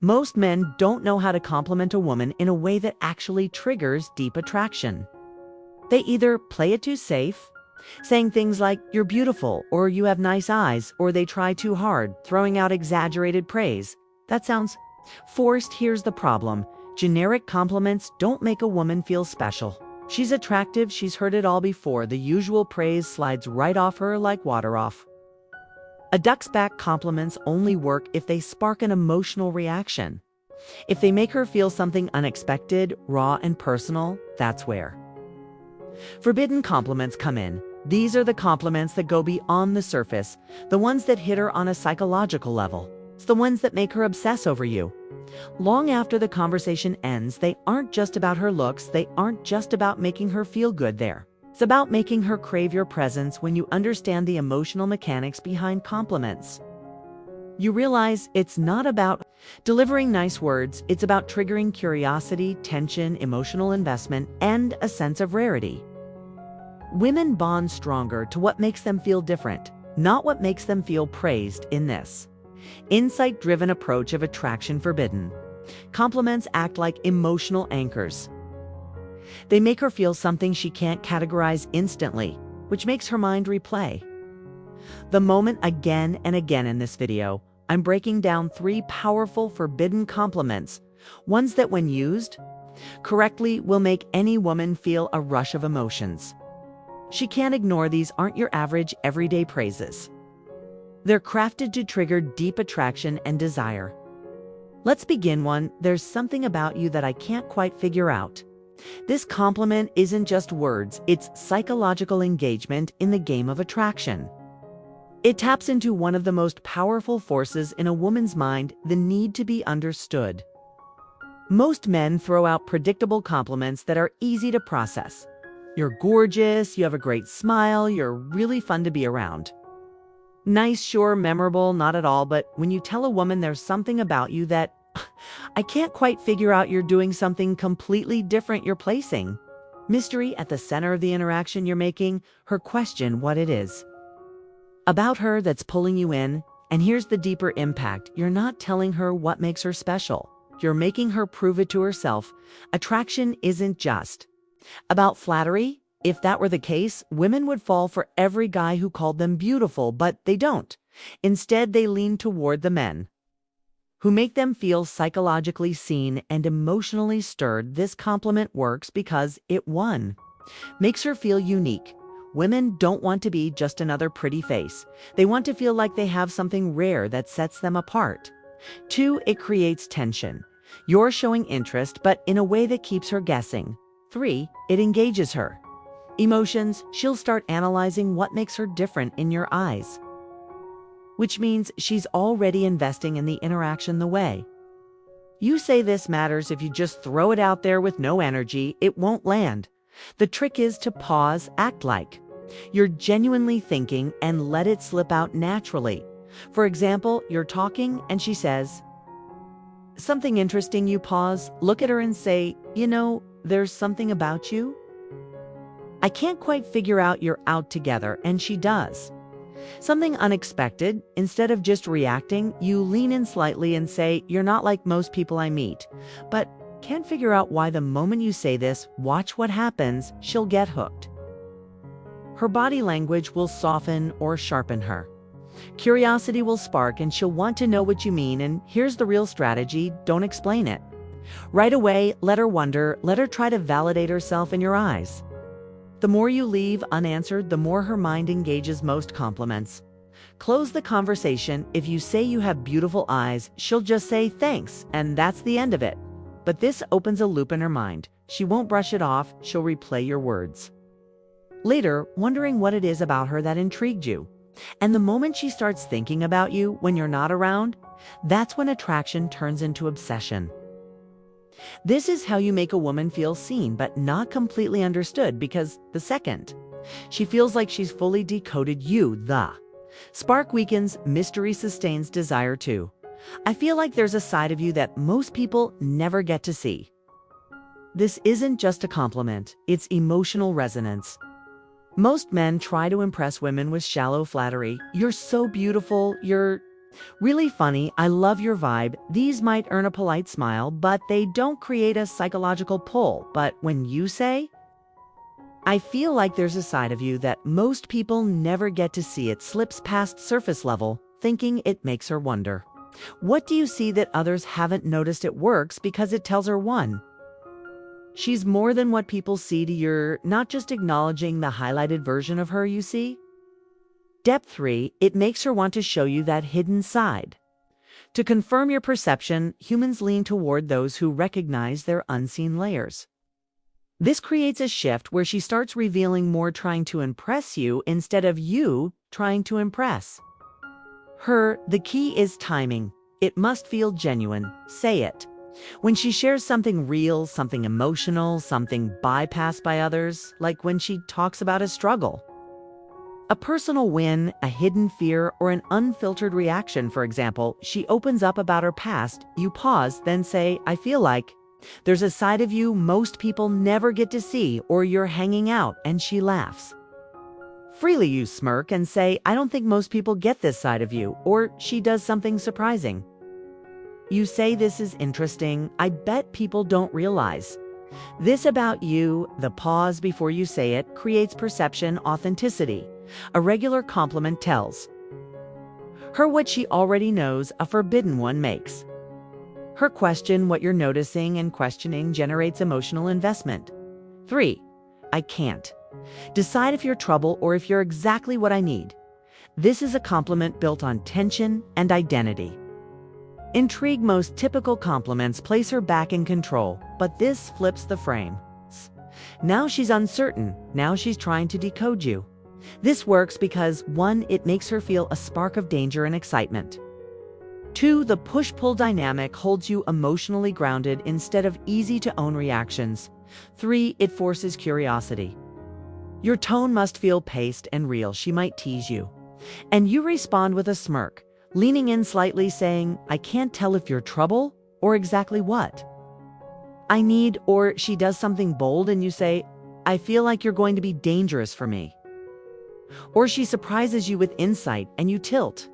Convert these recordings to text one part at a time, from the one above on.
Most men don't know how to compliment a woman in a way that actually triggers deep attraction. They either play it too safe, saying things like, "You're beautiful," or "You have nice eyes," or they try too hard, throwing out exaggerated praise. That sounds forced. Here's the problem. Generic compliments don't make a woman feel special. She's attractive, she's heard it all before. The usual praise slides right off her like water off. A duck's back compliments only work if they spark an emotional reaction. If they make her feel something unexpected, raw, and personal, that's where forbidden compliments come in. These are the compliments that go beyond the surface, the ones that hit her on a psychological level. It's the ones that make her obsess over you. Long after the conversation ends, they aren't just about her looks, they aren't just about making her feel good there. It's about making her crave your presence. When you understand the emotional mechanics behind compliments, you realize it's not about delivering nice words, it's about triggering curiosity, tension, emotional investment, and a sense of rarity. Women bond stronger to what makes them feel different, not what makes them feel praised. In this insight-driven approach of attraction forbidden, compliments act like emotional anchors. They make her feel something she can't categorize instantly, which makes her mind replay the moment again and again. In this video, I'm breaking down 3 powerful forbidden compliments, ones that when used correctly will make any woman feel a rush of emotions. She can't ignore these. Aren't your average everyday praises. They're crafted to trigger deep attraction and desire. Let's begin. 1. There's something about you that I can't quite figure out. This compliment isn't just words, it's psychological engagement in the game of attraction. It taps into one of the most powerful forces in a woman's mind, the need to be understood. Most men throw out predictable compliments that are easy to process. You're gorgeous, you have a great smile, you're really fun to be around. Nice, sure, memorable, not at all. But when you tell a woman there's something about you that I can't quite figure out, you're doing something completely different. You're placing mystery at the center of the interaction. You're making her question what it is about her that's pulling you in. And here's the deeper impact. You're not telling her what makes her special. You're making her prove it to herself. Attraction isn't just about flattery. If that were the case, women would fall for every guy who called them beautiful, but they don't. Instead, they lean toward the men who make them feel psychologically seen and emotionally stirred. This compliment works because it, 1, makes her feel unique. Women don't want to be just another pretty face. They want to feel like they have something rare that sets them apart. 2, it creates tension. You're showing interest, but in a way that keeps her guessing. 3, it engages her emotions. She'll start analyzing what makes her different in your eyes, which means she's already investing in the interaction. The way you say this matters. If you just throw it out there with no energy, it won't land. The trick is to pause, act like you're genuinely thinking, and let it slip out naturally. For example, you're talking and she says something interesting. You pause, look at her and say, there's something about you I can't quite figure out, you're out together. And she does something unexpected. Instead of just reacting, you lean in slightly and say, you're not like most people I meet, but can't figure out why. The moment you say this, watch what happens. She'll get hooked. Her body language will soften or sharpen her. Curiosity will spark and she'll want to know what you mean. And here's the real strategy. Don't explain it right away. Let her wonder. Let her try to validate herself in your eyes. The more you leave unanswered, the more her mind engages. Most compliments close the conversation. If you say you have beautiful eyes, she'll just say thanks, and that's the end of it. But this opens a loop in her mind. She won't brush it off. She'll replay your words later, wondering what it is about her that intrigued you. And the moment she starts thinking about you when you're not around, that's when attraction turns into obsession. This is how you make a woman feel seen but not completely understood, because the second she feels like she's fully decoded you, the spark weakens, mystery sustains, desire too. I feel like there's a side of you that most people never get to see. This isn't just a compliment, it's emotional resonance. Most men try to impress women with shallow flattery. You're so beautiful, you're Really funny, I love your vibe. These might earn a polite smile, but they don't create a psychological pull. But when you say, I feel like there's a side of you that most people never get to see, it slips past surface level, thinking it makes her wonder. What do you see that others haven't noticed? It works because it tells her, one, she's more than what people see. To you're not just acknowledging the highlighted version of her you see. Depth 3, it makes her want to show you that hidden side. To confirm your perception, humans lean toward those who recognize their unseen layers. This creates a shift where she starts revealing more, trying to impress you instead of you trying to impress her. The key is timing. It must feel genuine. Say it. When she shares something real, something emotional, something bypassed by others, like when she talks about a struggle, a personal win, a hidden fear, or an unfiltered reaction. For example, she opens up about her past. You pause, then say, I feel like there's a side of you most people never get to see, or you're hanging out, and she laughs. Freely you smirk and say, I don't think most people get this side of you, or she does something surprising. You say, this is interesting. I bet people don't realize this about you. The pause before you say it creates perception authenticity. A regular compliment tells her what she already knows, a forbidden one makes her question what you're noticing, and questioning generates emotional investment. 3. I can't decide if you're trouble or if you're exactly what I need. This is a compliment built on tension and identity. Intrigue. Most typical compliments place her back in control, but this flips the frame. Now she's uncertain. Now she's trying to decode you. This works because 1. It makes her feel a spark of danger and excitement. 2. The push-pull dynamic holds you emotionally grounded instead of easy-to-own reactions. 3. It forces curiosity. Your tone must feel paced and real. She might tease you, and you respond with a smirk, leaning in slightly, saying, I can't tell if you're trouble or exactly what I need. Or she does something bold and you say, I feel like you're going to be dangerous for me. Or she surprises you with insight and you tilt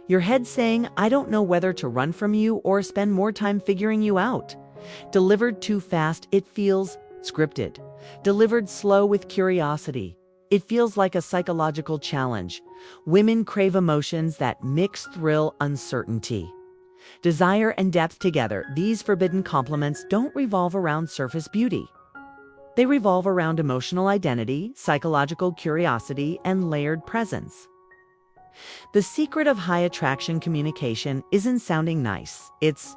your head, saying, I don't know whether to run from you or spend more time figuring you out. Delivered too fast, it feels scripted. Delivered slow with curiosity, it feels like a psychological challenge. Women crave emotions that mix thrill, uncertainty, desire, and depth together. These forbidden compliments don't revolve around surface beauty. They revolve around emotional identity, psychological curiosity, and layered presence. The secret of high attraction communication isn't sounding nice. It's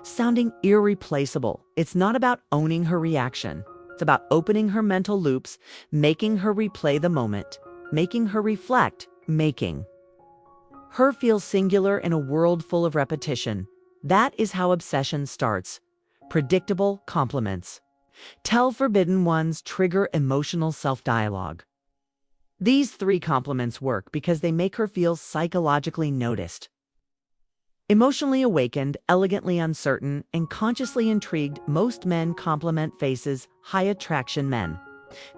sounding irreplaceable. It's not about owning her reaction. It's about opening her mental loops, making her replay the moment, making her reflect, making her feel singular in a world full of repetition. That is how obsession starts. Predictable compliments. Tell forbidden ones, trigger emotional self-dialogue. These 3 compliments work because they make her feel psychologically noticed, emotionally awakened, elegantly uncertain, and consciously intrigued. Most men compliment faces. High attraction men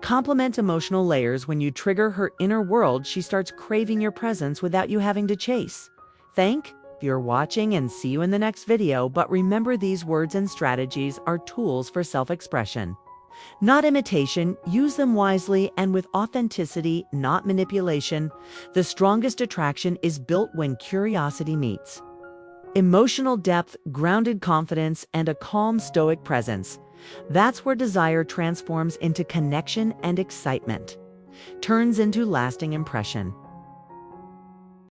compliment emotional layers. When you trigger her inner world, she starts craving your presence without you having to chase. Thank you're watching, and see you in the next video. But remember, these words and strategies are tools for self-expression, not imitation. Use them wisely and with authenticity, not manipulation. The strongest attraction is built when curiosity meets emotional depth, grounded confidence, and a calm, stoic presence. That's where desire transforms into connection and excitement, turns into lasting impression.